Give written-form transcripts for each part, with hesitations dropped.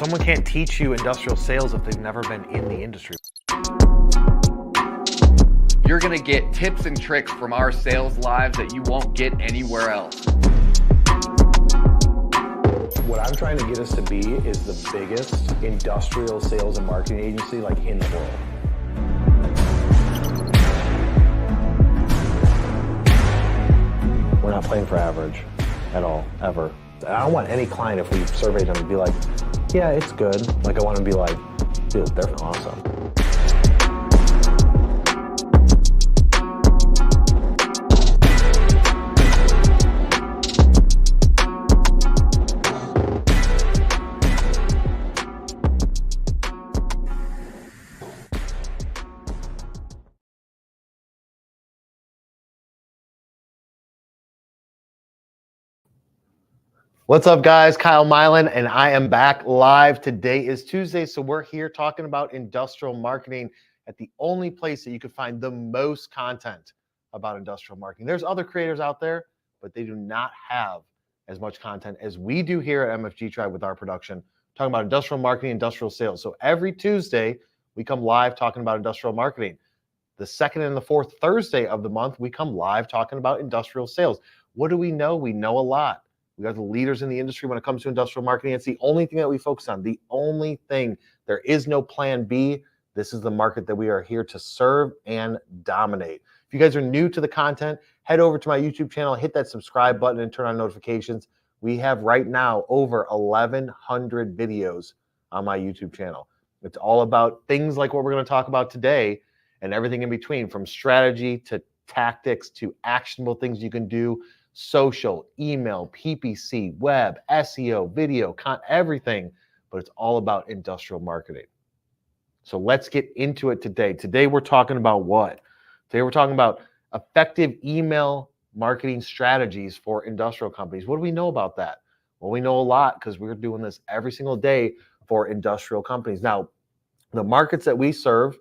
Someone can't teach you industrial sales if they've never been in the industry. You're going to get tips and tricks from our sales lives that you won't get anywhere else. What I'm trying to get us to be is the biggest industrial sales and marketing agency like in the world. We're not playing for average at all, ever. I don't want any client, if we surveyed them, to be like, yeah, it's good. Like, I want to be like, dude, they're awesome. What's up, guys? Kyle Milan, and I am back live. Today is Tuesday, so we're here talking about industrial marketing at the only place that you can find the most content about industrial marketing. There's other creators out there, but they do not have as much content as we do here at MFG Tribe with our production, talking about industrial marketing, industrial sales. So every Tuesday, we come live talking about industrial marketing. The second and the fourth Thursday of the month, we come live talking about industrial sales. What do we know? We know a lot. We are the leaders in the industry when it comes to industrial marketing. It's the only thing that we focus on, the only thing. There is no plan B. This is the market that we are here to serve and dominate. If you guys are new to the content, head over to my YouTube channel, hit that subscribe button and turn on notifications. We have right now over 1,100 videos on my YouTube channel. It's all about things like what we're going to talk about today and everything in between, from strategy to tactics to actionable things you can do. Social, email, PPC, web, SEO, video, everything, but it's all about industrial marketing. So let's get into it today. Today we're talking about what? Today we're talking about effective email marketing strategies for industrial companies. What do we know about that? Well, we know a lot because we're doing this every single day for industrial companies. Now, the markets that we serve,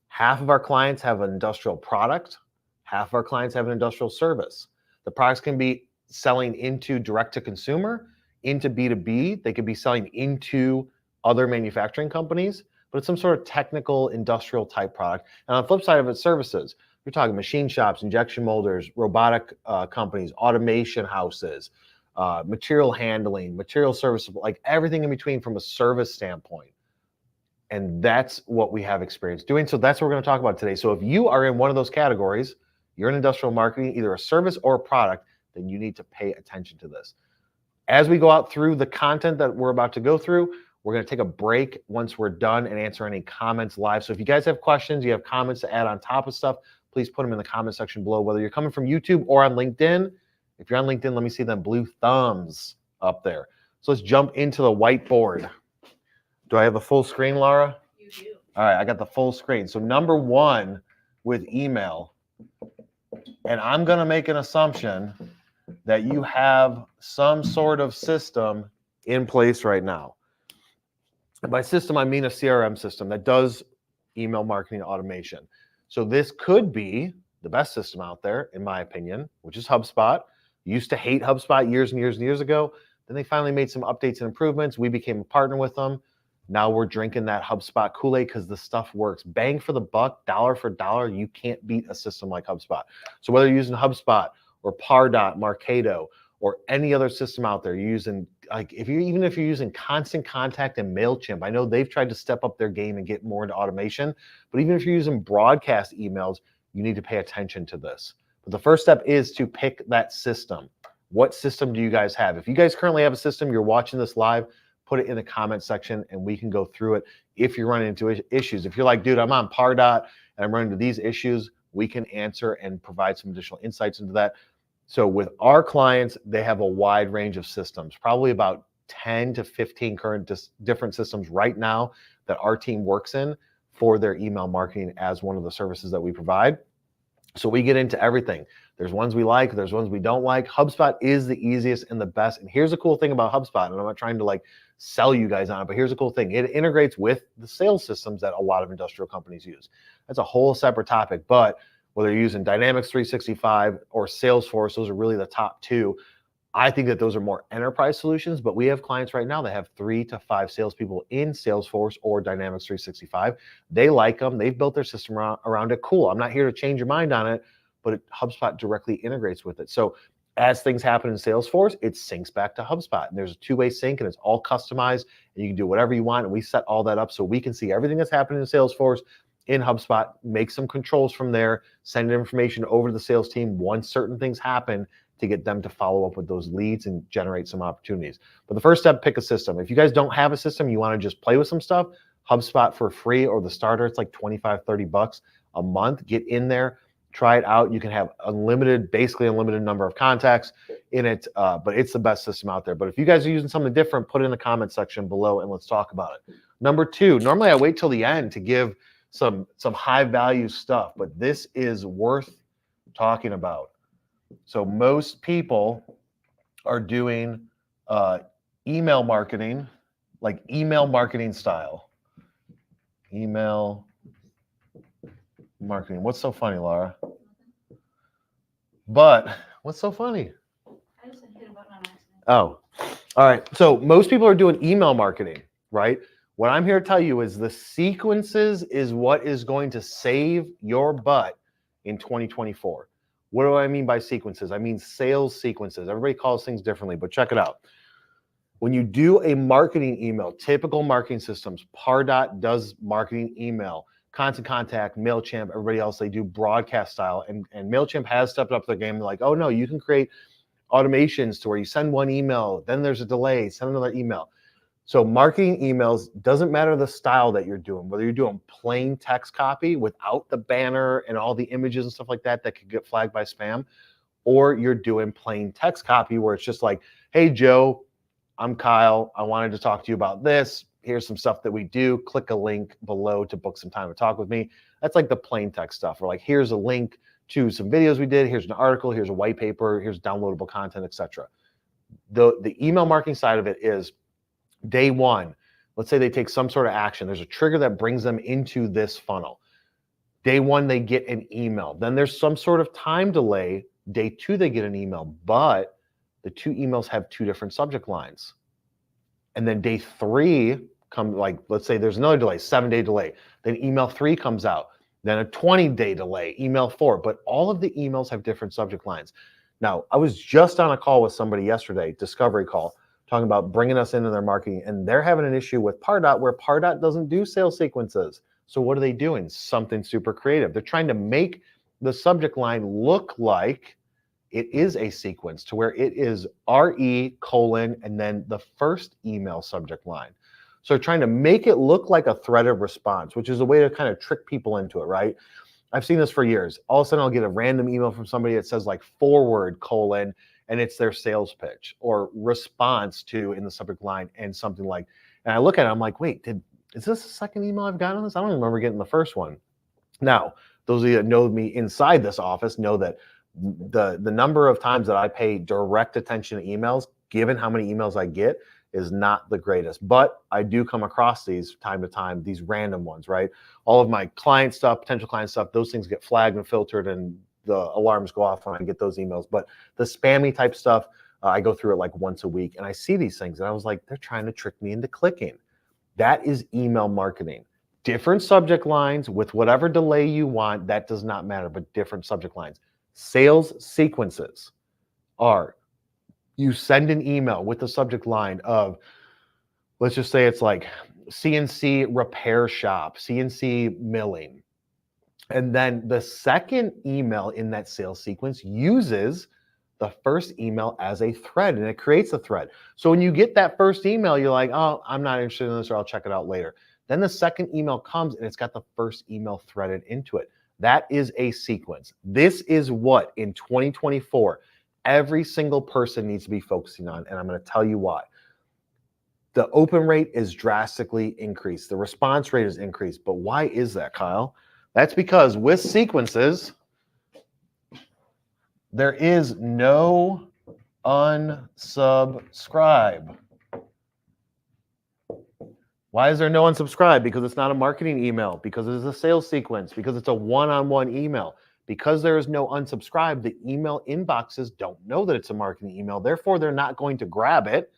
half of our clients have an industrial product, half of our clients have an industrial service. The products can be selling into direct to consumer, into B2B. They could be selling into other manufacturing companies, but it's some sort of technical industrial type product. And on the flip side of it, services. You're talking machine shops, injection molders, robotic companies, automation houses, material handling, material service, like everything in between from a service standpoint. And that's what we have experience doing. So that's what we're going to talk about today. So if you are in one of those categories, you're in industrial marketing, either a service or a product, then you need to pay attention to this. As we go out through the content that we're about to go through, we're going to take a break once we're done and answer any comments live. So if you guys have questions, you have comments to add on top of stuff, please put them in the comment section below, whether you're coming from YouTube or on LinkedIn. If you're on LinkedIn, let me see them blue thumbs up there. So let's jump into the whiteboard. Do I have the full screen, Laura? You do. All right, I got the full screen. So number one with email, and I'm going to make an assumption that you have some sort of system in place right now. And by system, I mean a CRM system that does email marketing automation. So this could be the best system out there, in my opinion, which is HubSpot. Used to hate HubSpot years and years and years ago. Then they finally made some updates and improvements. We became a partner with them. Now we're drinking that HubSpot Kool-Aid because the stuff works. Bang for the buck, dollar for dollar, you can't beat a system like HubSpot. So whether you're using HubSpot or Pardot, Marketo, or any other system out there, you're using, like, even if you're using Constant Contact and MailChimp, I know they've tried to step up their game and get more into automation, but even if you're using broadcast emails, you need to pay attention to this. But the first step is to pick that system. What system do you guys have? If you guys currently have a system, you're watching this live, put it in the comment section and we can go through it. If you're running into issues, if you're like, dude, I'm on Pardot and I'm running into these issues, we can answer and provide some additional insights into that. So with our clients, they have a wide range of systems, probably about 10 to 15 current different systems right now that our team works in for their email marketing as one of the services that we provide. So we get into everything. There's ones we like, there's ones we don't like. HubSpot is the easiest and the best. And here's the cool thing about HubSpot, and I'm not trying to like sell you guys on it, but here's the cool thing. It integrates with the sales systems that a lot of industrial companies use. That's a whole separate topic, but whether you're using Dynamics 365 or Salesforce, those are really the top two. I think that those are more enterprise solutions, but we have clients right now that have 3 to 5 salespeople in Salesforce or Dynamics 365. They like them. They've built their system around it. Cool. I'm not here to change your mind on it, but HubSpot directly integrates with it. So as things happen in Salesforce, it syncs back to HubSpot. And there's a two-way sync and it's all customized and you can do whatever you want. And we set all that up so we can see everything that's happening in Salesforce in HubSpot, make some controls from there, send information over to the sales team once certain things happen to get them to follow up with those leads and generate some opportunities. But the first step, pick a system. If you guys don't have a system, you want to just play with some stuff, HubSpot for free or the starter, it's like 25, 30 bucks a month. Get in there, try it out. You can have basically unlimited number of contacts in it, but it's the best system out there. But if you guys are using something different, put it in the comment section below and let's talk about it. Number 2, normally I wait till the end to give some high value stuff, but this is worth talking about. So most people are doing email marketing, like email marketing style. Email marketing. What's so funny, Laura? But what's so funny? I just hit a button on accident. Oh, all right. So most people are doing email marketing, right? What I'm here to tell you is the sequences is what is going to save your butt in 2024. What do I mean by sequences? I mean sales sequences. Everybody calls things differently, but check it out. When you do a marketing email, typical marketing systems, Pardot does marketing email, Constant Contact, MailChimp, everybody else, they do broadcast style. And MailChimp has stepped up their game. They're like, oh no, you can create automations to where you send one email, then there's a delay, send another email. So marketing emails, doesn't matter the style that you're doing, whether you're doing plain text copy without the banner and all the images and stuff like that that could get flagged by spam, or you're doing plain text copy where it's just like, hey, Joe, I'm Kyle. I wanted to talk to you about this. Here's some stuff that we do. Click a link below to book some time to talk with me. That's like the plain text stuff. Or like, here's a link to some videos we did. Here's an article. Here's a white paper. Here's downloadable content, etc. The email marketing side of it is day one. Let's say they take some sort of action. There's a trigger that brings them into this funnel. Day one, they get an email. Then there's some sort of time delay. Day two, they get an email, but the 2 emails have 2 different subject lines. And then day 3 like, let's say there's another delay, 7-day delay. Then email 3 comes out. Then a 20-day delay, email 4. But all of the emails have different subject lines. Now, I was just on a call with somebody yesterday, discovery call, talking about bringing us into their marketing. And they're having an issue with Pardot where Pardot doesn't do sales sequences. So what are they doing? Something super creative. They're trying to make the subject line look like it is a sequence to where it is RE : and then the first email subject line. So trying to make it look like a threaded response, which is a way to kind of trick people into it, right? I've seen this for years. All of a sudden I'll get a random email from somebody that says like forward : and it's their sales pitch, or response to in the subject line and something like, and I look at it, I'm like, wait, is this the second email I've gotten on this? I don't even remember getting the first one. Now, those of you that know me inside this office know that the number of times that I pay direct attention to emails, given how many emails I get, is not the greatest. But I do come across these time to time, these random ones, right? All of my client stuff, potential client stuff, those things get flagged and filtered and the alarms go off when I get those emails. But the spammy type stuff, I go through it like once a week and I see these things and I was like, they're trying to trick me into clicking. That is email marketing. Different subject lines with whatever delay you want, that does not matter, but different subject lines. Sales sequences are, you send an email with the subject line of, let's just say it's like CNC repair shop, CNC milling. And then the second email in that sales sequence uses the first email as a thread and it creates a thread. So when you get that first email, you're like, oh, I'm not interested in this or I'll check it out later. Then the second email comes and it's got the first email threaded into it. That is a sequence. This is what in 2024, every single person needs to be focusing on. And I'm going to tell you why. The open rate is drastically increased. The response rate is increased. But why is that, Kyle? That's because with sequences, there is no unsubscribe. Why is there no unsubscribe? Because it's not a marketing email, because it is a sales sequence, because it's a one-on-one email. Because there is no unsubscribe, the email inboxes don't know that it's a marketing email. Therefore, they're not going to grab it,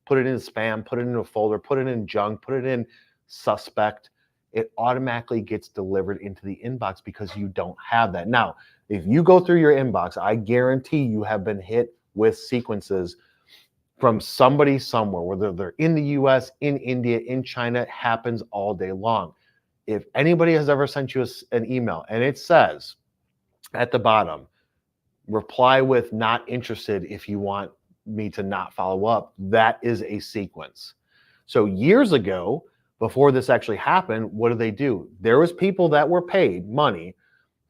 put it in spam, put it in a folder, put it in junk, put it in suspect. It automatically gets delivered into the inbox because you don't have that. Now, if you go through your inbox, I guarantee you have been hit with sequences from somebody somewhere, whether they're in the US, in India, in China. It happens all day long. If anybody has ever sent you an email and it says at the bottom, reply with not interested if you want me to not follow up, that is a sequence. So years ago, before this actually happened, what do? There was people that were paid money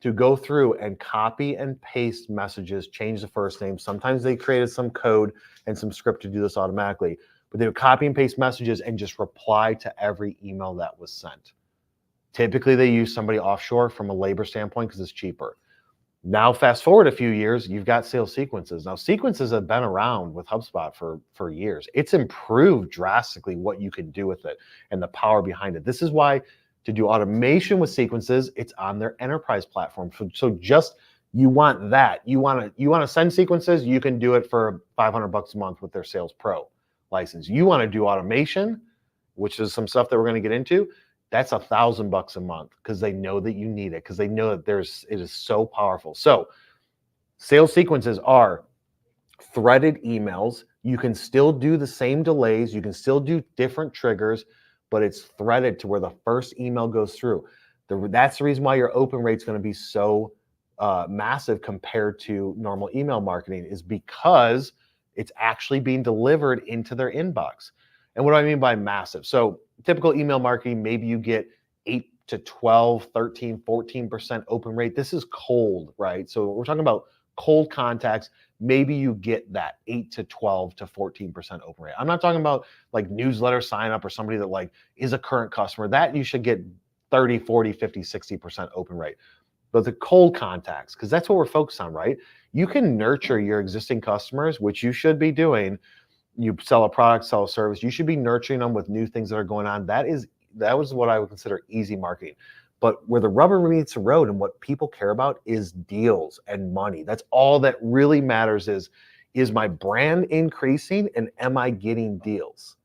to go through and copy and paste messages, change the first name. Sometimes they created some code and some script to do this automatically, but they would copy and paste messages and just reply to every email that was sent. Typically, they use somebody offshore from a labor standpoint because it's cheaper. Now, fast forward a few years, you've got sales sequences. Now, sequences have been around with HubSpot for years. It's improved drastically what you can do with it and the power behind it. This is why to do automation with sequences, it's on their enterprise platform. So just you want that. You want to send sequences, you can do it for $500 a month with their Sales Pro license. You want to do automation, which is some stuff that we're going to get into. That's $1,000 a month because they know that you need it, because they know that it is so powerful. So sales sequences are threaded emails. You can still do the same delays. You can still do different triggers, but it's threaded to where the first email goes through. That's the reason why your open rate is going to be so massive compared to normal email marketing, is because it's actually being delivered into their inbox. And what do I mean by massive? So typical email marketing, maybe you get 8 to 12, 13, 14% open rate. This is cold, right? So we're talking about cold contacts. Maybe you get that 8 to 12 to 14% open rate. I'm not talking about like newsletter sign up or somebody that like is a current customer. That you should get 30, 40, 50, 60% open rate. But the cold contacts, because that's what we're focused on, right? You can nurture your existing customers, which you should be doing. You sell a product, sell a service, you should be nurturing them with new things that are going on. That was what I would consider easy marketing. But where the rubber meets the road and what people care about is deals and money. That's all that really matters is my brand increasing and am I getting deals?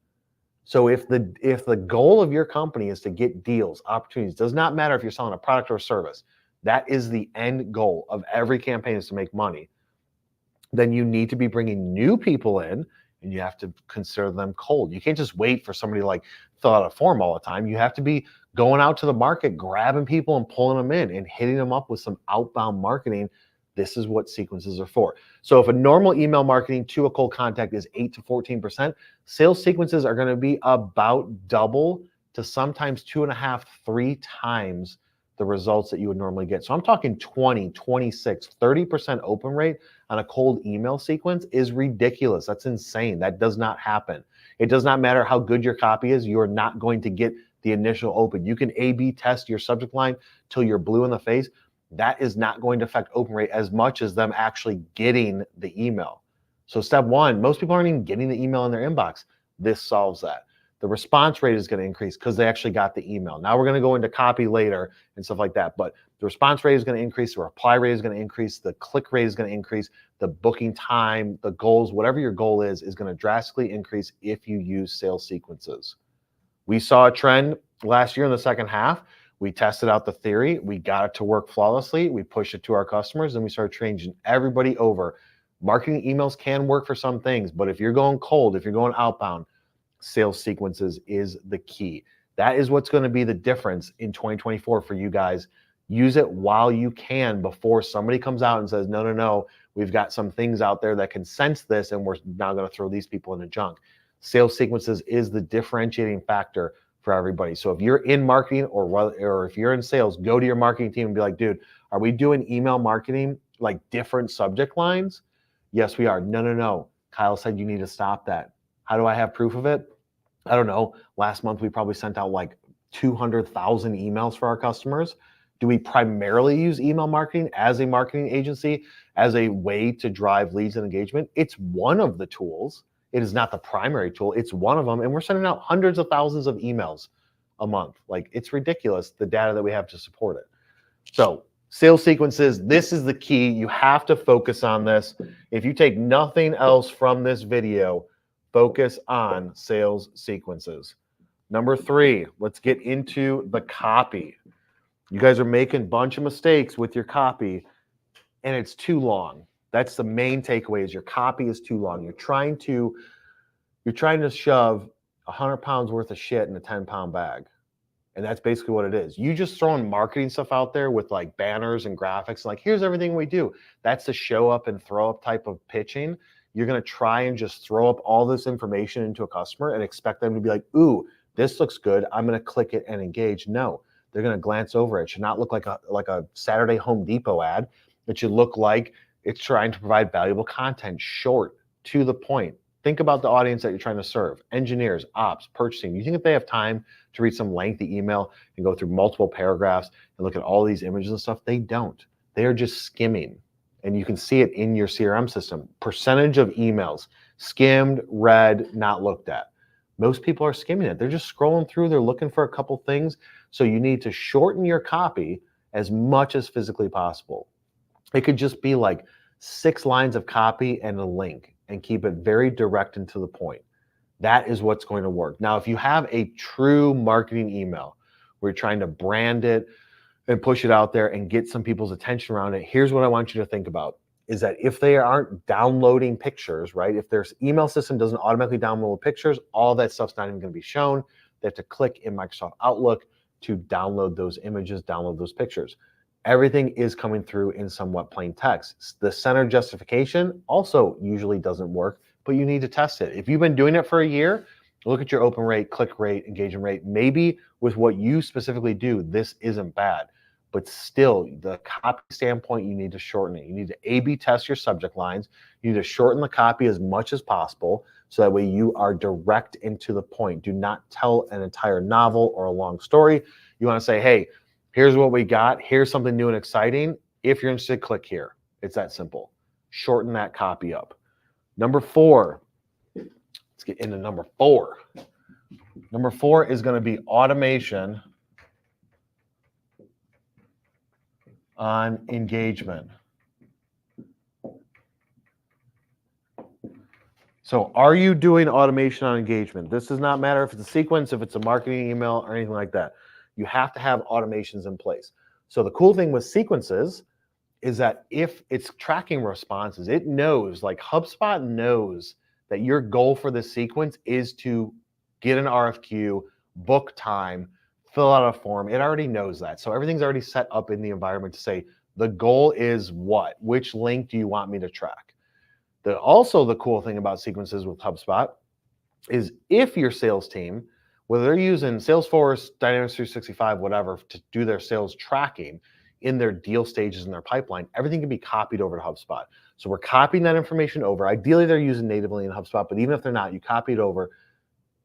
So if the goal of your company is to get deals, opportunities, does not matter if you're selling a product or a service, that is the end goal of every campaign, is to make money, then you need to be bringing new people in. And you have to consider them cold. You can't just wait for somebody to like fill out a form all the time. You have to be going out to the market, grabbing people and pulling them in and hitting them up with some outbound marketing. This is what sequences are for. So if a normal email marketing to a cold contact is 8 to 14%, sales sequences are going to be about double to sometimes 2.5, 3 times the results that you would normally get. So I'm talking 20, 26, 30% open rate on a cold email sequence is ridiculous. That's insane. That does not happen. It does not matter how good your copy is. You're not going to get the initial open. You can A/B test your subject line till you're blue in the face. That is not going to affect open rate as much as them actually getting the email. So step one, most people aren't even getting the email in their inbox. This solves that. The response rate is going to increase because they actually got the email. Now we're going to go into copy later and stuff like that, but the response rate is going to increase, the reply rate is going to increase, the click rate is going to increase, the booking time, the goals, whatever your goal is going to drastically increase if you use sales sequences. We saw a trend last year in the second half. We tested out the theory. We got it to work flawlessly. We pushed it to our customers and we started changing everybody over. Marketing emails can work for some things, but if you're going cold, if you're going outbound, sales sequences is the key. That is what's going to be the difference in 2024 for you guys. Use it while you can before somebody comes out and says, no, we've got some things out there that can sense this and we're now going to throw these people in the junk. Sales sequences is the differentiating factor for everybody. So if you're in marketing or if you're in sales, go to your marketing team and be like, dude, are we doing email marketing like different subject lines? Yes, we are. No. Kyle said you need to stop that. How do I have proof of it? I don't know. Last month, we probably sent out like 200,000 emails for our customers. Do we primarily use email marketing as a marketing agency, as a way to drive leads and engagement? It's one of the tools. It is not the primary tool. It's one of them. And we're sending out hundreds of thousands of emails a month. Like, it's ridiculous, the data that we have to support it. So Sales sequences, this is the key. You have to focus on this. If you take nothing else from this video, focus on sales sequences. Number 3, let's get into the copy. You guys are making a bunch of mistakes with your copy, and it's too long. That's the main takeaway is your copy is too long. You're trying to shove 100 pounds worth of shit in a 10-pound bag. And that's basically what it is. You just throwing marketing stuff out there with like banners and graphics, like here's everything we do. That's the show up and throw up type of pitching. You're going to try and just throw up all this information into a customer and expect them to be like, ooh, this looks good. I'm going to click it and engage. No, they're going to glance over it. It should not look like a Saturday Home Depot ad. It should look like it's trying to provide valuable content, short, to the point. Think about the audience that you're trying to serve. Engineers, ops, purchasing. You think if they have time to read some lengthy email and go through multiple paragraphs and look at all these images and stuff? They don't. They are just skimming. And you can see it in your CRM system. Percentage of emails skimmed, read, not looked at. Most people are skimming it. They're just scrolling through. They're looking for a couple things. So you need to shorten your copy as much as physically possible. It could just be like 6 lines of copy and a link, and keep it very direct and to the point. That is what's going to work. Now, if you have a true marketing email where you're trying to brand it and push it out there and get some people's attention around it, here's what I want you to think about, is that if they aren't downloading pictures, right? If their email system doesn't automatically download pictures, all that stuff's not even going to be shown. They have to click in Microsoft Outlook to download those images, download those pictures. Everything is coming through in somewhat plain text. The center justification also usually doesn't work, but you need to test it. If you've been doing it for a year, look at your open rate, click rate, engagement rate. Maybe with what you specifically do, this isn't bad, but still the copy standpoint, you need to shorten it. You need to A/B test your subject lines. You need to shorten the copy as much as possible so that way you are direct and to the point. Do not tell an entire novel or a long story. You want to say, hey, here's what we got. Here's something new and exciting. If you're interested, click here. It's that simple. Shorten that copy up. Number 4, let's get into number 4. Number 4 is going to be automation on engagement. So are you doing automation on engagement? This does not matter if it's a sequence, if it's a marketing email or anything like that. You have to have automations in place. So the cool thing with sequences is that if it's tracking responses, it knows, like HubSpot knows that your goal for this sequence is to get an RFQ, book time, fill out a form. It already knows that. So everything's already set up in the environment to say, the goal is what? Which link do you want me to track? Also, the cool thing about sequences with HubSpot is if your sales team, whether they're using Salesforce, Dynamics 365, whatever, to do their sales tracking in their deal stages in their pipeline, everything can be copied over to HubSpot. So we're copying that information over. Ideally, they're using natively in HubSpot, but even if they're not, you copy it over.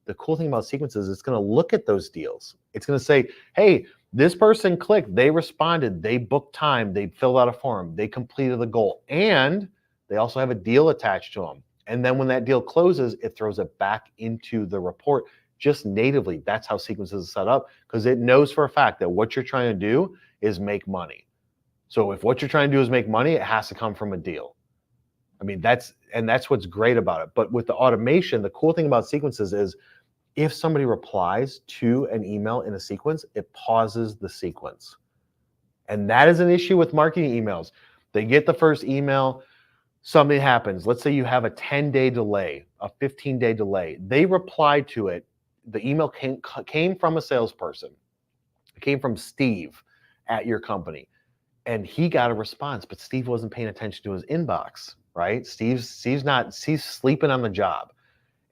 The cool thing about sequences is it's going to look at those deals. It's going to say, hey, this person clicked, they responded, they booked time, they filled out a form, they completed the goal, and they also have a deal attached to them. And then when that deal closes, it throws it back into the report just natively. That's how sequences are set up, because it knows for a fact that what you're trying to do is make money. So if what you're trying to do is make money, it has to come from a deal. I mean, that's what's great about it. But with the automation, the cool thing about sequences is if somebody replies to an email in a sequence, it pauses the sequence. And that is an issue with marketing emails. They get the first email, something happens. Let's say you have a 10-day delay, a 15-day delay. They reply to it. The email came from a salesperson. It came from Steve at your company. And he got a response, but Steve wasn't paying attention to his inbox, right? Steve's sleeping on the job.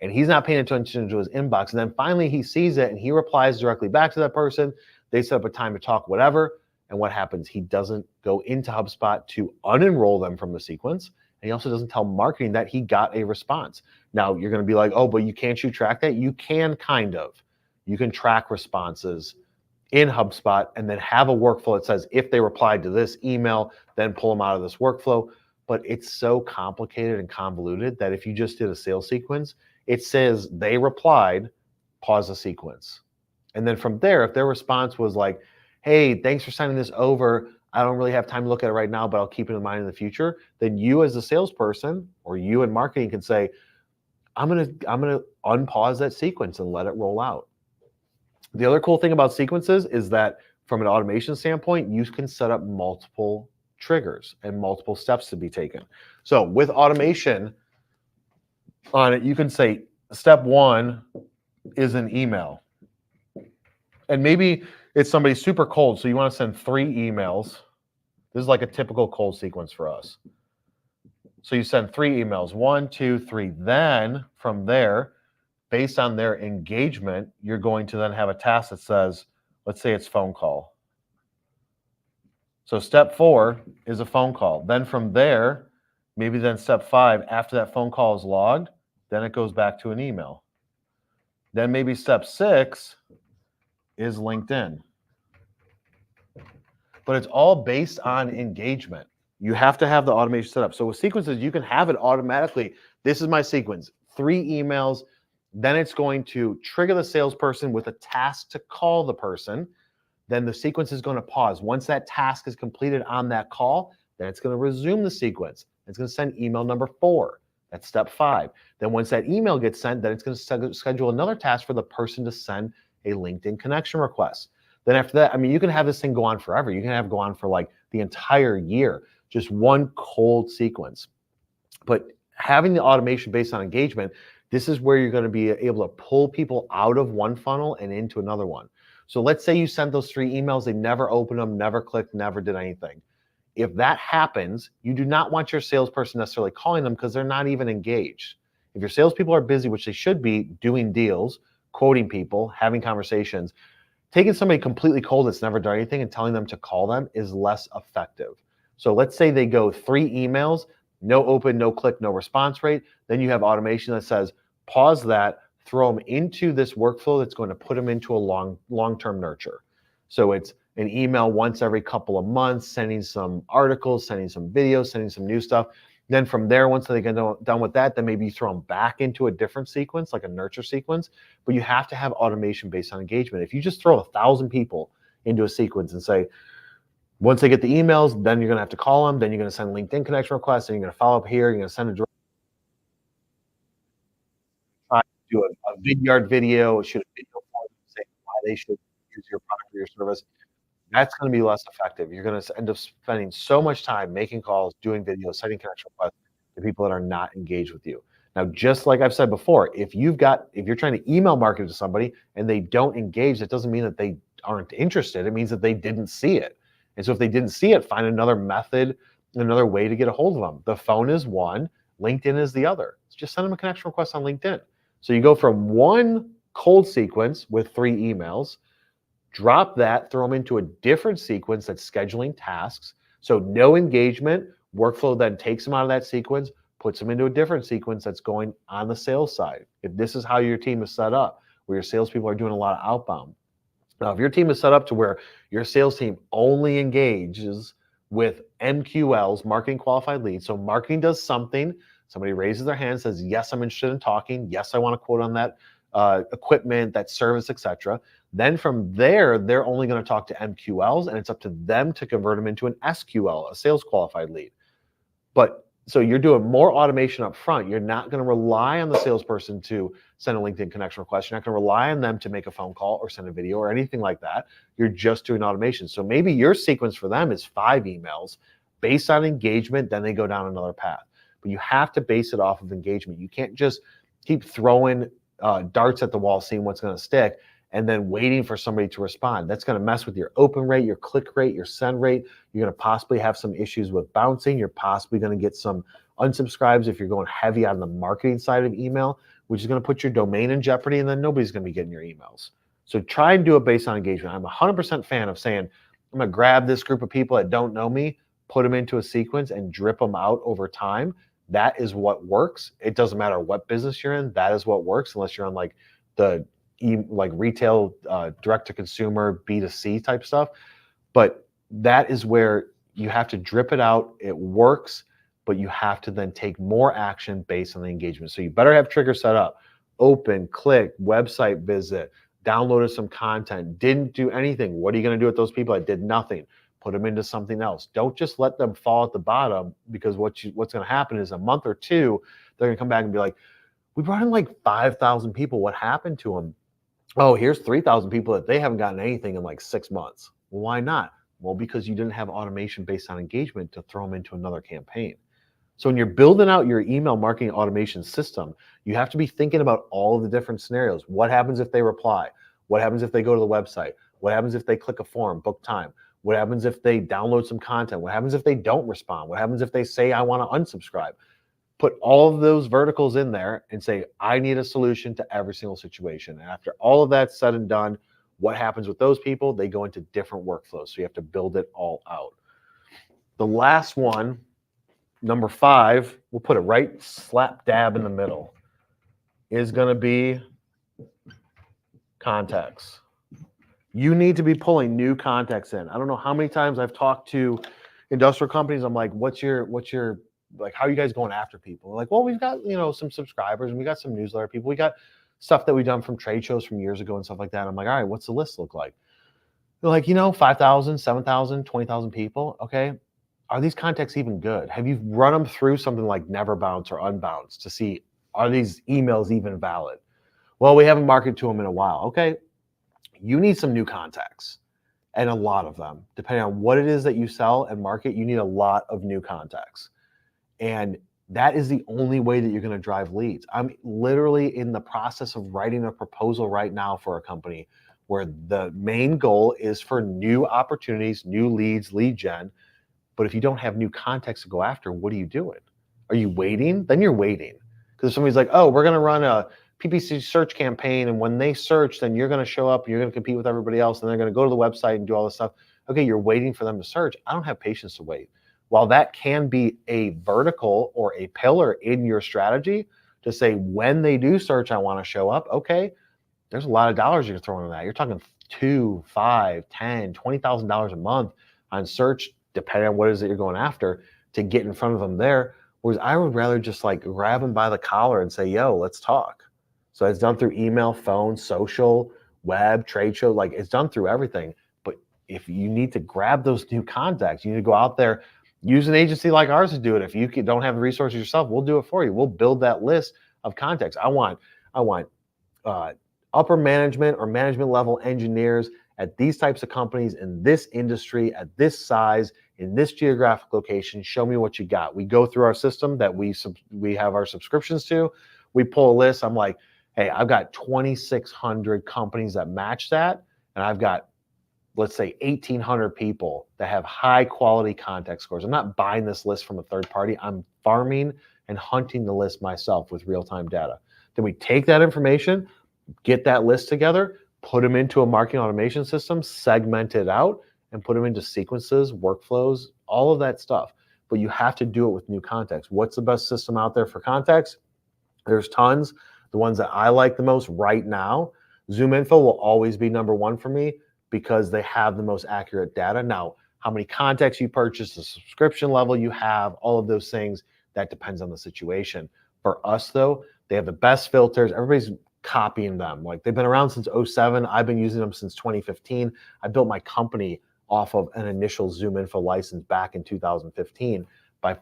And he's not paying attention to his inbox. And then finally he sees it and he replies directly back to that person. They set up a time to talk, whatever. And what happens? He doesn't go into HubSpot to unenroll them from the sequence. And he also doesn't tell marketing that he got a response. Now you're going to be like, oh, but can't you track that? You can kind of. You can track responses in HubSpot and then have a workflow that says if they replied to this email, then pull them out of this workflow. But it's so complicated and convoluted that if you just did a sales sequence, it says they replied, pause the sequence. And then from there, if their response was like, hey, thanks for sending this over. I don't really have time to look at it right now, but I'll keep it in mind in the future. Then you as a salesperson or you in marketing can say, I'm gonna unpause that sequence and let it roll out. The other cool thing about sequences is that from an automation standpoint, you can set up multiple triggers and multiple steps to be taken. So with automation on it, you can say step 1 is an email. And maybe it's somebody super cold, so you want to send 3 emails. This is like a typical cold sequence for us. So you send 3 emails, 1, 2, 3. Then from there, based on their engagement, you're going to then have a task that says, let's say it's phone call. So step 4 is a phone call. Then from there, maybe then step 5, after that phone call is logged, then it goes back to an email. Then maybe step 6 is LinkedIn. But it's all based on engagement. You have to have the automation set up. So with sequences, you can have it automatically. This is my sequence, 3 emails. Then it's going to trigger the salesperson with a task to call the person. Then the sequence is going to pause. Once that task is completed on that call, then it's going to resume the sequence. It's going to send email number 4. That's step 5. Then once that email gets sent, then it's going to schedule another task for the person to send a LinkedIn connection request. Then after that, I mean, you can have this thing go on forever. You can have it go on for like the entire year, just one cold sequence. But having the automation based on engagement, this is where you're going to be able to pull people out of one funnel and into another one. So let's say you sent those 3 emails, they never opened them, never clicked, never did anything. If that happens, you do not want your salesperson necessarily calling them because they're not even engaged. If your salespeople are busy, which they should be, doing deals, quoting people, having conversations, taking somebody completely cold that's never done anything and telling them to call them is less effective. So let's say they go 3 emails, no open, no click, no response rate. Then you have automation that says, pause that, throw them into this workflow that's going to put them into a long-term nurture. So it's an email once every couple of months, sending some articles, sending some videos, sending some new stuff. Then from there, once they get done with that, then maybe you throw them back into a different sequence, like a nurture sequence. But you have to have automation based on engagement. If you just throw 1,000 people into a sequence and say, once they get the emails, then you're going to have to call them, then you're going to send LinkedIn connection requests, and you're going to follow up here, you're going to send a direct, try to do a Vidyard video, shoot a video for them, say why they should use your product or your service. That's going to be less effective. You're going to end up spending so much time making calls, doing videos, sending connection requests to people that are not engaged with you. Now, just like I've said before, if you're trying to email market to somebody and they don't engage, that doesn't mean that they aren't interested. It means that they didn't see it. And so if they didn't see it, find another method, another way to get a hold of them. The phone is one, LinkedIn is the other. Just send them a connection request on LinkedIn. So you go from one cold sequence with 3 emails, drop that, throw them into a different sequence that's scheduling tasks. So no engagement, workflow then takes them out of that sequence, puts them into a different sequence that's going on the sales side. If this is how your team is set up, where your salespeople are doing a lot of outbound. Now, if your team is set up to where your sales team only engages with MQLs, marketing qualified leads, so marketing does something, somebody raises their hand, says, yes, I'm interested in talking, yes, I want to quote on that equipment, that service, etc. Then from there, they're only going to talk to MQLs, and it's up to them to convert them into an SQL, a sales qualified lead. But so you're doing more automation up front. You're not going to rely on the salesperson to send a LinkedIn connection request. You're not going to rely on them to make a phone call or send a video or anything like that. You're just doing automation. So maybe your sequence for them is 5 emails based on engagement, then they go down another path. But you have to base it off of engagement. You can't just keep throwing darts at the wall, seeing what's going to stick, and then waiting for somebody to respond. That's going to mess with your open rate, your click rate, your send rate. You're going to possibly have some issues with bouncing. You're possibly going to get some unsubscribes if you're going heavy on the marketing side of email, which is going to put your domain in jeopardy, and then nobody's going to be getting your emails. So try and do it based on engagement. I'm 100% fan of saying, I'm going to grab this group of people that don't know me, put them into a sequence, and drip them out over time. That is what works. It doesn't matter what business you're in. That is what works, unless you're on like the retail, direct to consumer, B2C type stuff. But that is where you have to drip it out. It works, but you have to then take more action based on the engagement. So you better have triggers set up. Open, click, website visit, downloaded some content, didn't do anything. What are you going to do with those people that did nothing? put them into something else. Don't just let them fall at the bottom, because what's going to happen is a month or two, they're going to come back and be like, we brought in like 5,000 people. What happened to them? Oh, here's 3,000 people that they haven't gotten anything in like 6 months. Well, why not? Well, because you didn't have automation based on engagement to throw them into another campaign. So when you're building out your email marketing automation system, you have to be thinking about all of the different scenarios. What happens if they reply? What happens if they go to the website? What happens if they click a form, book time? What happens if they download some content? What happens if they don't respond? What happens if they say, I want to unsubscribe? Put all of those verticals in there and say, I need a solution to every single situation. And after all of that's said and done, what happens with those people? They go into different workflows. So you have to build it all out. The last one, number 5, we'll put it right slap dab in the middle, is going to be contacts. You need to be pulling new contacts in. I don't know how many times I've talked to industrial companies. I'm like, what's your like, how are you guys going after people? They're like, well, we've got, some subscribers and we got some newsletter people. We got stuff that we've done from trade shows from years ago and stuff like that. I'm like, all right, what's the list look like? They're like, 5,000, 7,000, 20,000 people. Okay. Are these contacts even good? Have you run them through something like Never Bounce or Unbounce to see, are these emails even valid? Well, we haven't marketed to them in a while. Okay. You need some new contacts, and a lot of them. Depending on what it is that you sell and market, you need a lot of new contacts. And that is the only way that you're going to drive leads. I'm literally in the process of writing a proposal right now for a company where the main goal is for new opportunities, new leads, lead gen. But if you don't have new contacts to go after, what are you doing? Are you waiting? Then you're waiting. Because if somebody's like, oh, we're going to run a PPC search campaign, and when they search, then you're going to show up, you're going to compete with everybody else, and they're going to go to the website and do all this stuff. Okay, you're waiting for them to search. I don't have patience to wait. While that can be a vertical or a pillar in your strategy to say, when they do search, I want to show up. Okay, there's a lot of dollars you're throwing in that. You're talking $2, $5, $10, $20,000 a month on search, depending on what it is that you're going after, to get in front of them there. Whereas I would rather just like grab them by the collar and say, yo, let's talk. So it's done through email, phone, social, web, trade show, like it's done through everything. But if you need to grab those new contacts, you need to go out there, use an agency like ours to do it. If you don't have the resources yourself, we'll do it for you. We'll build that list of contacts. I want upper management or management level engineers at these types of companies in this industry, at this size, in this geographic location. Show me what you got. We go through our system that we have our subscriptions to. We pull a list. I'm like, hey, I've got 2,600 companies that match that, and I've got, let's say, 1,800 people that have high quality contact scores. I'm not buying this list from a third party. I'm farming and hunting the list myself with real-time data. Then we take that information, get that list together, put them into a marketing automation system, segment it out, and put them into sequences, workflows, all of that stuff. But you have to do it with new contacts. What's the best system out there for contacts? There's tons. The ones that I like the most right now, ZoomInfo will always be number one for me because they have the most accurate data. Now, how many contacts you purchase, the subscription level you have, all of those things, that depends on the situation. For us, though, they have the best filters. Everybody's copying them. Like, they've been around since 2007. I've been using them since 2015. I built my company off of an initial ZoomInfo license back in 2015 by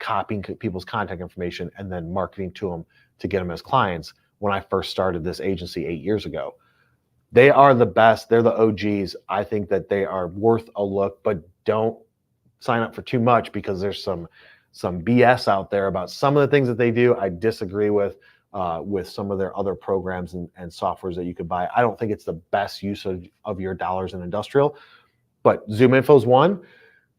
copying people's contact information and then marketing to them to get them as clients when I first started this agency 8 years ago. They are the best. They're the OGs. I think that they are worth a look, but don't sign up for too much because there's some BS out there about some of the things that they do. I disagree with some of their other programs and softwares that you could buy. I don't think it's the best use of your dollars in industrial, but ZoomInfo is one.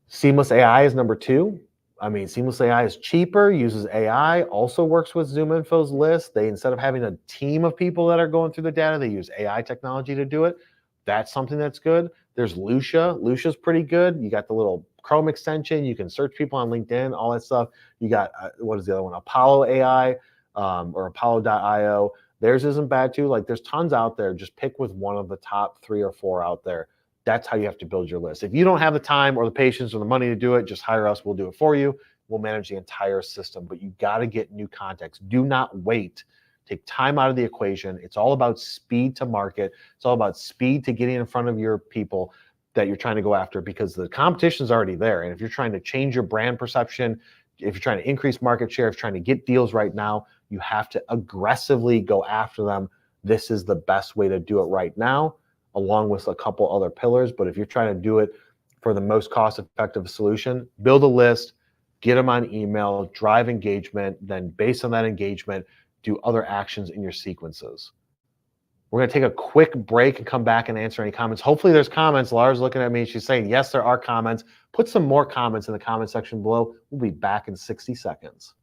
Seamless AI is number two. I mean, Seamless AI is cheaper, uses AI, also works with ZoomInfo's list. They, instead of having a team of people that are going through the data, they use AI technology to do it. That's something that's good. There's Lucia. Lucia's pretty good. You got the little Chrome extension. You can search people on LinkedIn, all that stuff. You got, what is the other one? Apollo AI or Apollo.io. Theirs isn't bad too. Like, there's tons out there. Just pick with one of the top 3 or 4 out there. That's how you have to build your list. If you don't have the time or the patience or the money to do it, just hire us. We'll do it for you. We'll manage the entire system, but you got to get new contacts. Do not wait. Take time out of the equation. It's all about speed to market. It's all about speed to getting in front of your people. that you're trying to go after, because the competition's already there. And if you're trying to change your brand perception, if you're trying to increase market share, if you're trying to get deals right now, you have to aggressively go after them. This is the best way to do it right now, along with a couple other pillars. But if you're trying to do it for the most cost-effective solution, build a list, get them on email, drive engagement, then based on that engagement, do other actions in your sequences. We're going to take a quick break and come back and answer any comments. Hopefully there's comments. Laura's looking at me. She's saying, yes, there are comments. Put some more comments in the comment section below. We'll be back in 60 seconds.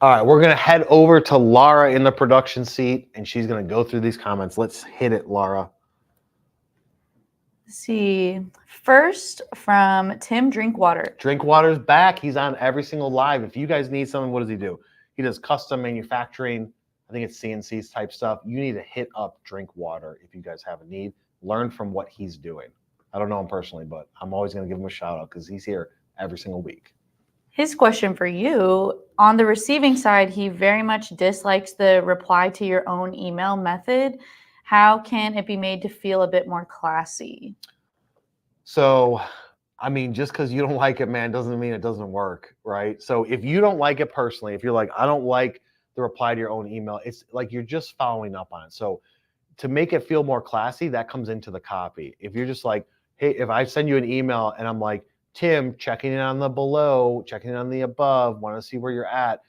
All right, we're going to head over to Laura in the production seat, and she's going to go through these comments. Let's hit it, Laura. Let's see. First from Tim Drinkwater. Drinkwater's back. He's on every single live. If you guys need something, what does he do? He does custom manufacturing. I think it's CNCs type stuff. You need to hit up Drinkwater if you guys have a need. Learn from what he's doing. I don't know him personally, but I'm always going to give him a shout out because he's here every single week. His question for you, on the receiving side, he very much dislikes the reply to your own email method. How can it be made to feel a bit more classy? So, I mean, just because you don't like it, man, doesn't mean it doesn't work, right? So if you don't like it personally, if you're like, I don't like the reply to your own email, it's like you're just following up on it. So to make it feel more classy, that comes into the copy. If you're just like, hey, if I send you an email and I'm like, Tim, checking in on the below, checking in on the above, want to see where you're at,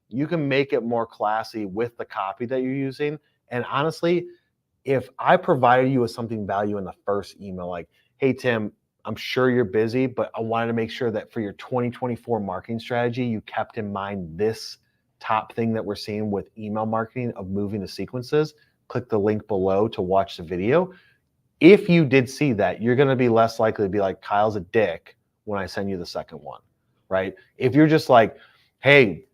you can make it more classy with the copy that you're using. And honestly, if I provided you with something value in the first email, like, hey, Tim, I'm sure you're busy, but I wanted to make sure that for your 2024 marketing strategy, you kept in mind this top thing that we're seeing with email marketing of moving to sequences. Click the link below to watch the video. If you did see that, you're going to be less likely to be like, Kyle's a dick when I send you the second one, right? If you're just like, hey,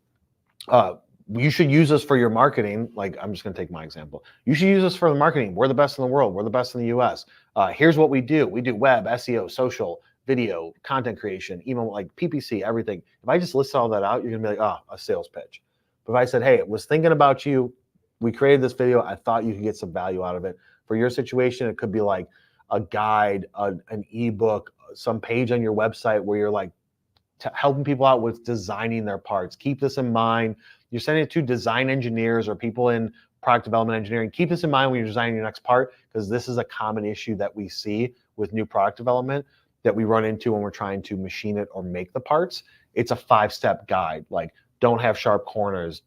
you should use us for your marketing. Like, I'm just going to take my example. You should use us for the marketing. We're the best in the world. We're the best in the US. Here's what we do. We do web, SEO, social, video, content creation, email, like PPC, everything. If I just list all that out, you're going to be like, oh, a sales pitch. But if I said, hey, I was thinking about you. We created this video. I thought you could get some value out of it. For your situation, it could be like a guide, an ebook, some page on your website where you're like helping people out with designing their parts. Keep this in mind. You're sending it to design engineers or people in product development engineering. Keep this in mind when you're designing your next part, because this is a common issue that we see with new product development that we run into when we're trying to machine it or make the parts. It's a 5-step guide, like don't have sharp corners,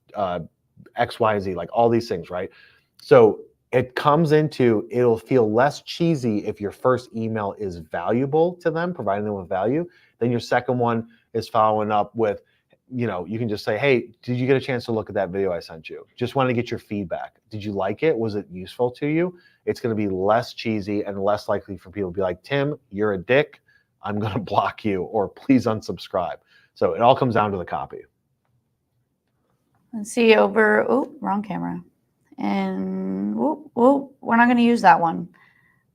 X, Y, Z, like all these things, right? So it comes into, it'll feel less cheesy if your first email is valuable to them, providing them with value. Then your second one is following up with, you know, you can just say, hey, did you get a chance to look at that video I sent you? Just want to get your feedback. Did you like it? Was it useful to you? It's going to be less cheesy and less likely for people to be like, Tim, you're a dick. I'm going to block you, or please unsubscribe. So it all comes down to the copy. Let's see over, oh, wrong camera. And we're not going to use that one.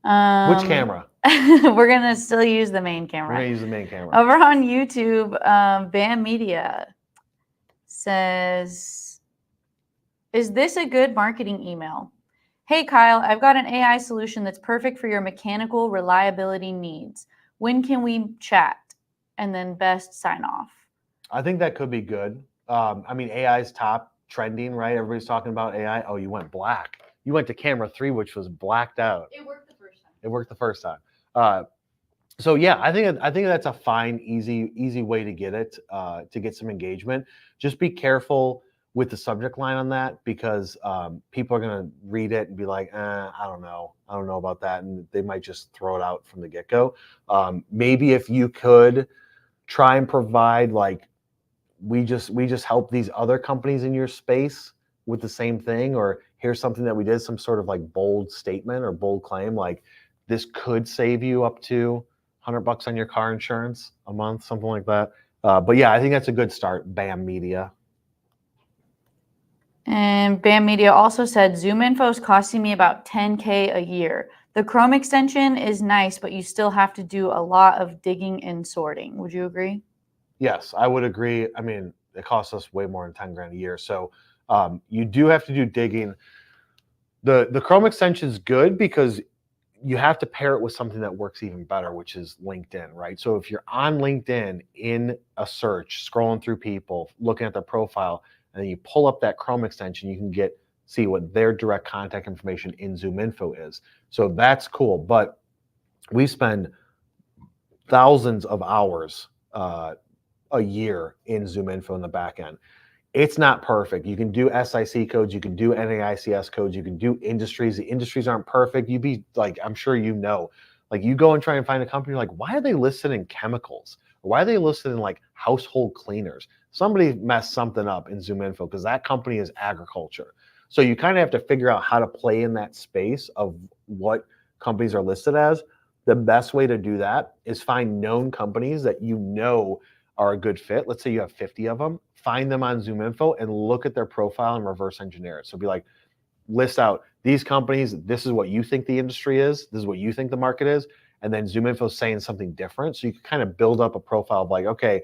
Which camera? We're going to still use the main camera. We're going to use the main camera. Over on YouTube, Bam Media says, is this a good marketing email? Hey, Kyle, I've got an AI solution that's perfect for your mechanical reliability needs. When can we chat? And then best sign off. I think that could be good. I mean, AI is top trending, right? Everybody's talking about AI. Oh, you went black. You went to camera 3, which was blacked out. It worked the first time. It worked the first time. So yeah, I think that's a fine, easy way to get it, to get some engagement. Just be careful with the subject line on that because people are gonna read it and be like, I don't know about that, and they might just throw it out from the get go. Maybe if you could try and provide like we just help these other companies in your space with the same thing, or here's something that we did, some sort of like bold statement or bold claim, like this could save you up to $100 on your car insurance a month, something like that. But yeah, I think that's a good start. BAM Media. And BAM Media also said ZoomInfo is costing me about $10K a year. The Chrome extension is nice, but you still have to do a lot of digging and sorting. Would you agree? Yes, I would agree. I mean, it costs us way more than 10 grand a year. So you do have to do digging. The Chrome extension is good because you have to pair it with something that works even better, which is LinkedIn, right? So if you're on LinkedIn in a search, scrolling through people, looking at their profile, and then you pull up that Chrome extension, you can see what their direct contact information in ZoomInfo is. So that's cool. But we spend thousands of hours a year in ZoomInfo in the back end. It's not perfect. You can do SIC codes, you can do NAICS codes, you can do industries. The industries aren't perfect. You'd be like, I'm sure you know, like you go and try and find a company, you're like, why are they listed in chemicals? Or why are they listed in like household cleaners? Somebody messed something up in ZoomInfo because that company is agriculture. So you kind of have to figure out how to play in that space of what companies are listed as. The best way to do that is find known companies that you know are a good fit. Let's say you have 50 of them, find them on ZoomInfo and look at their profile and reverse engineer it. So be like, list out these companies, this is what you think the industry is, this is what you think the market is, and then ZoomInfo is saying something different. So you can kind of build up a profile of like, okay,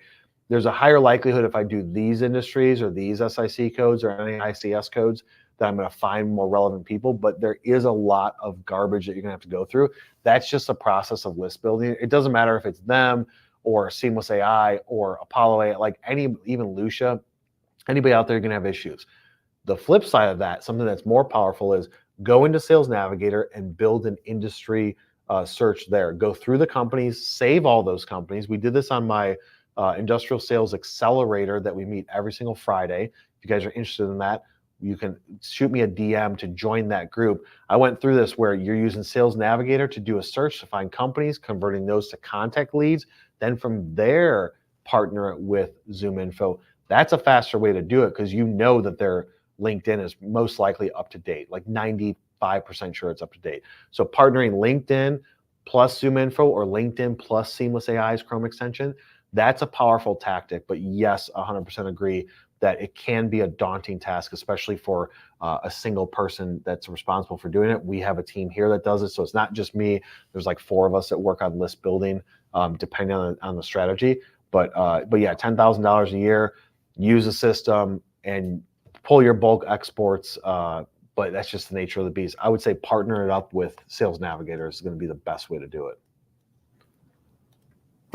there's a higher likelihood if I do these industries or these SIC codes or any ICS codes that I'm going to find more relevant people, but there is a lot of garbage that you're going to have to go through. That's just a process of list building. It doesn't matter if it's them or Seamless AI or Apollo AI, like even Lucia, anybody out there, you're gonna have issues. The flip side of that, something that's more powerful, is go into Sales Navigator and build an industry search there. Go through the companies, save all those companies. We did this on my Industrial Sales Accelerator that we meet every single Friday. If you guys are interested in that, you can shoot me a DM to join that group. I went through this where you're using Sales Navigator to do a search to find companies, converting those to contact leads. Then from there, partner it with ZoomInfo. That's a faster way to do it because you know that their LinkedIn is most likely up to date, like 95% sure it's up to date. So partnering LinkedIn plus ZoomInfo or LinkedIn plus Seamless AI's Chrome extension, that's a powerful tactic. But yes, 100% agree that it can be a daunting task, especially for a single person that's responsible for doing it. We have a team here that does it. So it's not just me. There's like 4 of us that work on list building, depending on the strategy. But yeah, $10,000 a year, use the system and pull your bulk exports. But that's just the nature of the beast. I would say partner it up with Sales Navigator is going to be the best way to do it.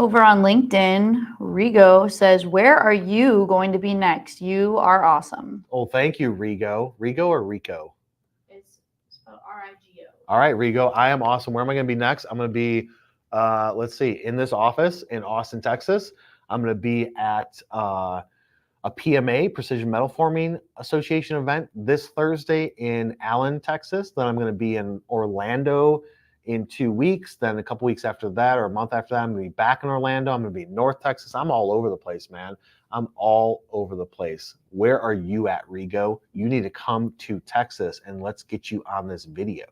Over on LinkedIn, Rigo says, where are you going to be next? You are awesome. Oh, thank you, Rigo. Rigo or Rico? It's spelled RIGO. All right, Rigo, I am awesome. Where am I going to be next? I'm going to be, let's see, in this office in Austin, Texas. I'm going to be at a PMA, Precision Metal Forming Association event this Thursday in Allen, Texas. Then I'm going to be in Orlando in 2 weeks. Then a couple weeks after that or a month after that, I'm going to be back in Orlando. I'm going to be in North Texas. I'm all over the place, man. I'm all over the place. Where are you at, Rigo? You need to come to Texas and let's get you on this video.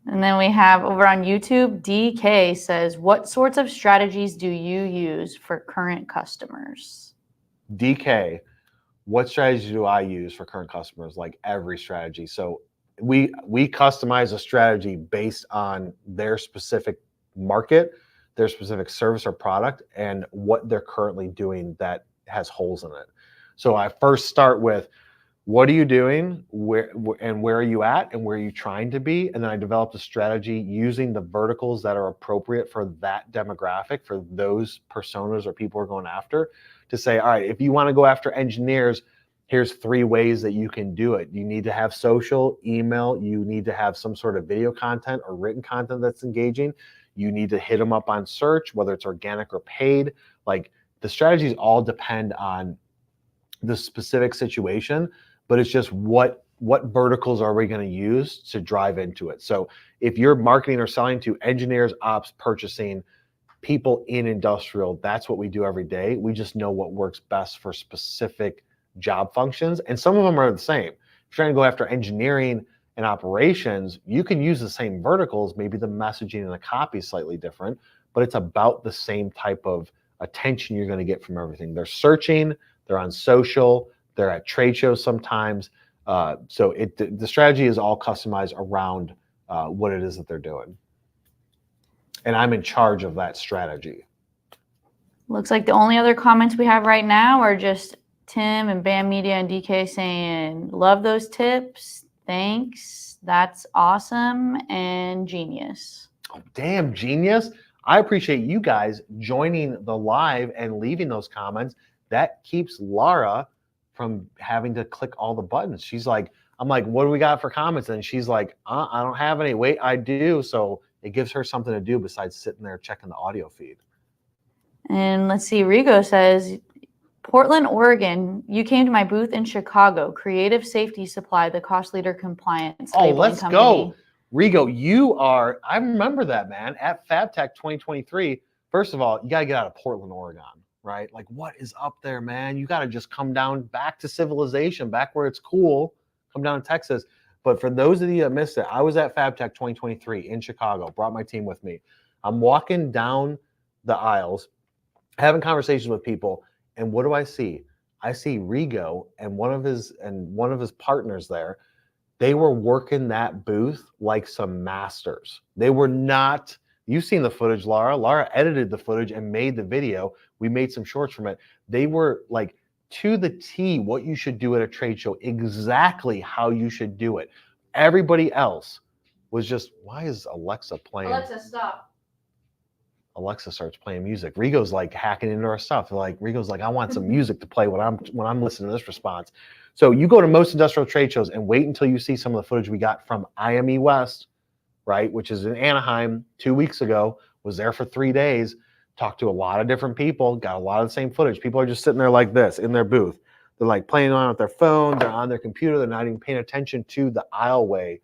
And then we have over on YouTube, DK says, what sorts of strategies do you use for current customers? DK, what strategy do I use for current customers? Like every strategy. So we customize a strategy based on their specific market, their specific service or product, and what they're currently doing that has holes in it. So I first start with, what are you doing? Where are you at? And where are you trying to be? And then I developed a strategy using the verticals that are appropriate for that demographic, for those personas or people we're going after, to say, all right, if you want to go after engineers, here's 3 ways that you can do it. You need to have social, email, you need to have some sort of video content or written content that's engaging. You need to hit them up on search, whether it's organic or paid. Like the strategies all depend on the specific situation, but it's just what verticals are we going to use to drive into it. So if you're marketing or selling to engineers, ops, purchasing, people in industrial, that's what we do every day. We just know what works best for specific job functions. And some of them are the same. If you're trying to go after engineering and operations, you can use the same verticals. Maybe the messaging and the copy is slightly different, but it's about the same type of attention you're going to get from everything. They're searching, they're on social, they're at trade shows sometimes. So the strategy is all customized around what it is that they're doing. And I'm in charge of that strategy. Looks like the only other comments we have right now are just Tim and BAM Media and DK saying, love those tips. Thanks. That's awesome and genius. Oh, damn, genius. I appreciate you guys joining the live and leaving those comments. That keeps Laura from having to click all the buttons. She's like, I'm like, what do we got for comments? And she's like, I don't have any. Wait, I do. So it gives her something to do besides sitting there checking the audio feed. And let's see, Rigo says, Portland, Oregon, you came to my booth in Chicago, Creative Safety Supply, the cost leader compliance. Oh, labeling let's company. go. Rigo, you are, I remember that, man, at FabTech 2023. First of all, you got to get out of Portland, Oregon, right? Like, what is up there, man? You got to just come down back to civilization, back where it's cool. Come down to Texas. But for those of you that missed it, I was at FabTech 2023 in Chicago, brought my team with me. I'm walking down the aisles, having conversations with people, and what do I see? I see Rigo and one of his partners there. They were working that booth like some masters. They were not, you've seen the footage, Laura. Laura edited the footage and made the video. We made some shorts from it. They were like to the T what you should do at a trade show, exactly how you should do it. Everybody else was just, why is Alexa playing? Alexa, stop. Alexa starts playing music. Rigo's like hacking into our stuff. Like Rigo's like, I want some music to play when I'm listening to this response. So you go to most industrial trade shows and wait until you see some of the footage we got from IME West, right, which is in Anaheim 2 weeks ago, was there for 3 days, talked to a lot of different people, got a lot of the same footage. People are just sitting there like this in their booth. They're like playing on with their phone, they're on their computer, they're not even paying attention to the aisleway.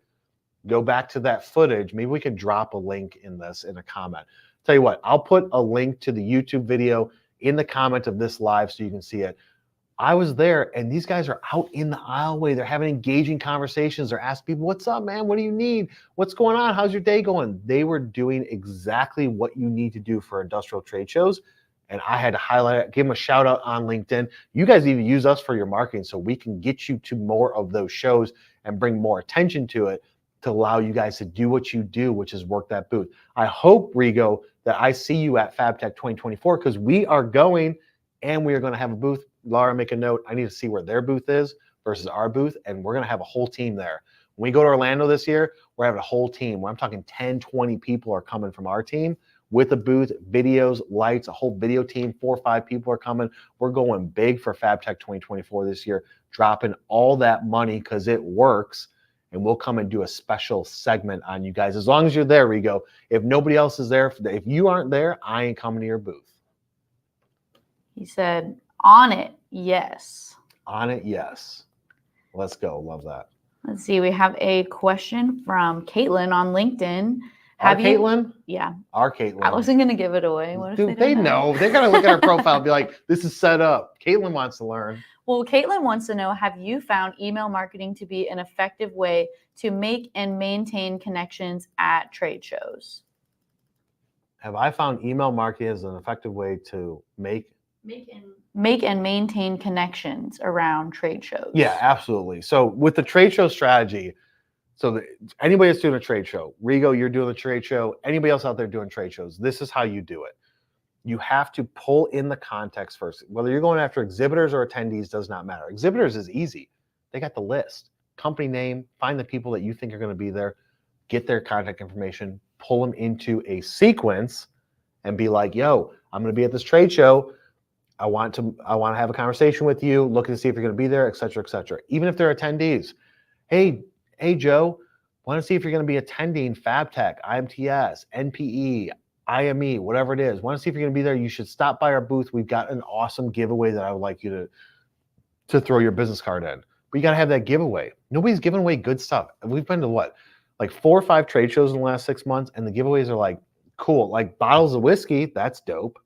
Go back to that footage. Maybe we can drop a link in this in a comment. Tell you what, I'll put a link to the YouTube video in the comment of this live so you can see it. I was there, and these guys are out in the aisleway. They're having engaging conversations. They're asking people, what's up, man? What do you need? What's going on? How's your day going? They were doing exactly what you need to do for industrial trade shows, and I had to highlight it, give them a shout out on LinkedIn. You guys need to use us for your marketing so we can get you to more of those shows and bring more attention to it to allow you guys to do what you do, which is work that booth. I hope, Rigo, that I see you at FabTech 2024 because we are going and we are going to have a booth. Laura, make a note. I need to see where their booth is versus our booth, and we're going to have a whole team there. When we go to Orlando this year, we're having a whole team where I'm talking 10, 20 people are coming from our team with a booth, videos, lights, a whole video team, 4 or 5 people are coming. We're going big for FabTech 2024 this year, dropping all that money because it works, and we'll come and do a special segment on you guys. As long as you're there, Rigo. If nobody else is there, if you aren't there, I ain't coming to your booth. He said, on it, yes. On it, yes. Let's go. Love that. Let's see. We have a question from Caitlin on LinkedIn. Our Caitlin? Yeah. Our Caitlin. I wasn't going to give it away. What if Dude, they they don't know. They're going to look at our profile and be like, this is set up. Caitlin wants to learn. Well, Caitlin wants to know, have you found email marketing to be an effective way to make and maintain connections at trade shows? Have I found email marketing as an effective way to make and maintain connections around trade shows? Yeah, absolutely. So with the trade show strategy, anybody that's doing a trade show, Rigo, you're doing a trade show, anybody else out there doing trade shows, this is how you do it. You have to pull in the context first. Whether you're going after exhibitors or attendees does not matter. Exhibitors is easy. They got the list, company name, find the people that you think are going to be there, get their contact information, pull them into a sequence and be like, yo, I'm going to be at this trade show. I want to have a conversation with you, looking to see if you're going to be there, et cetera, et cetera. Even if they're attendees. Hey, Joe, want to see if you're going to be attending FabTech, IMTS, NPE, IME, whatever it is. Want to see if you're going to be there? You should stop by our booth. We've got an awesome giveaway that I would like you to throw your business card in. But you got to have that giveaway. Nobody's giving away good stuff. We've been to what, like 4 or 5 trade shows in the last 6 months, and the giveaways are like cool, like bottles of whiskey. That's dope.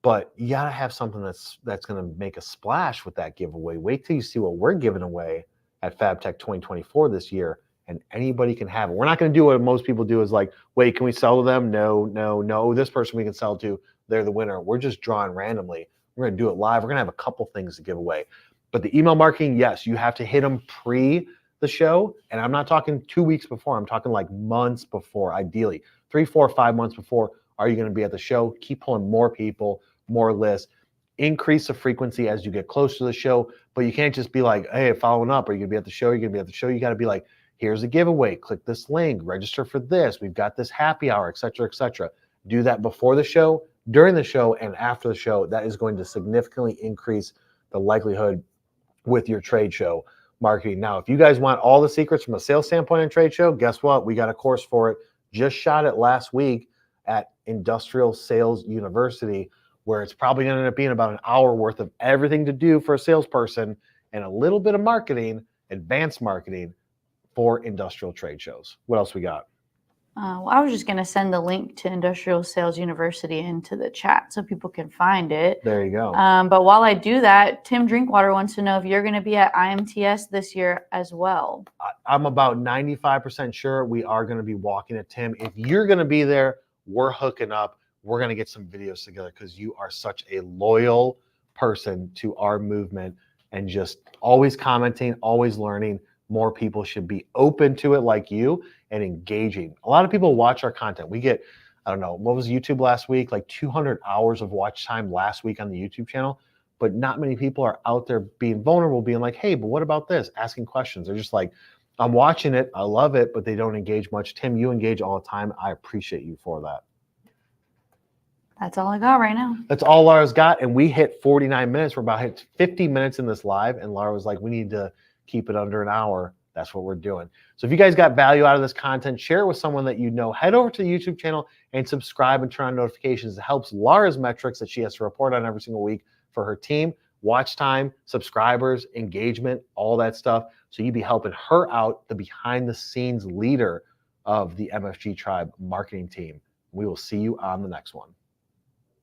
But you got to have something that's going to make a splash with that giveaway. Wait till you see what we're giving away at FabTech 2024 this year, and anybody can have it. We're not going to do what most people do is like, wait, can we sell to them? No. This person we can sell to, they're the winner. We're just drawing randomly. We're going to do it live. We're going to have a couple things to give away. But the email marketing, yes, you have to hit them pre the show. And I'm not talking 2 weeks before. I'm talking like months before, ideally 3, 4, 5 months before. Are you going to be at the show? Keep pulling more people, more lists. Increase the frequency as you get close to the show. But you can't just be like, hey, following up. Are you going to be at the show? You're going to be at the show. You got to be like, here's a giveaway. Click this link. Register for this. We've got this happy hour, et cetera, et cetera. Do that before the show, during the show, and after the show. That is going to significantly increase the likelihood with your trade show marketing. Now, if you guys want all the secrets from a sales standpoint on trade show, guess what? We got a course for it. Just shot it last week at Industrial Sales University, where it's probably going to end up being about an hour worth of everything to do for a salesperson and a little bit of marketing, advanced marketing for industrial trade shows. What else we got? Well, I was just going to send the link to Industrial Sales University into the chat so people can find it. There you go. But while I do that, Tim Drinkwater wants to know if you're going to be at IMTS this year as well. I'm about 95% sure we are going to be walking at Tim. If you're going to be there, we're hooking up. We're going to get some videos together because you are such a loyal person to our movement and just always commenting, always learning. More people should be open to it like you and engaging. A lot of people watch our content. We get, I don't know, what was YouTube last week? Like 200 hours of watch time last week on the YouTube channel. But not many people are out there being vulnerable, being like, hey, but what about this? Asking questions. They're just like, I'm watching it. I love it, but they don't engage much. Tim, you engage all the time. I appreciate you for that. That's all I got right now. That's all Laura's got. And we hit 49 minutes. We're about hit 50 minutes in this live. And Laura was like, we need to keep it under an hour. That's what we're doing. So if you guys got value out of this content, share it with someone that you know. Head over to the YouTube channel and subscribe and turn on notifications. It helps Laura's metrics that she has to report on every single week for her team. Watch time, subscribers, engagement, all that stuff. So you'd be helping her out, the behind the scenes leader of the MFG Tribe marketing team. We will see you on the next one.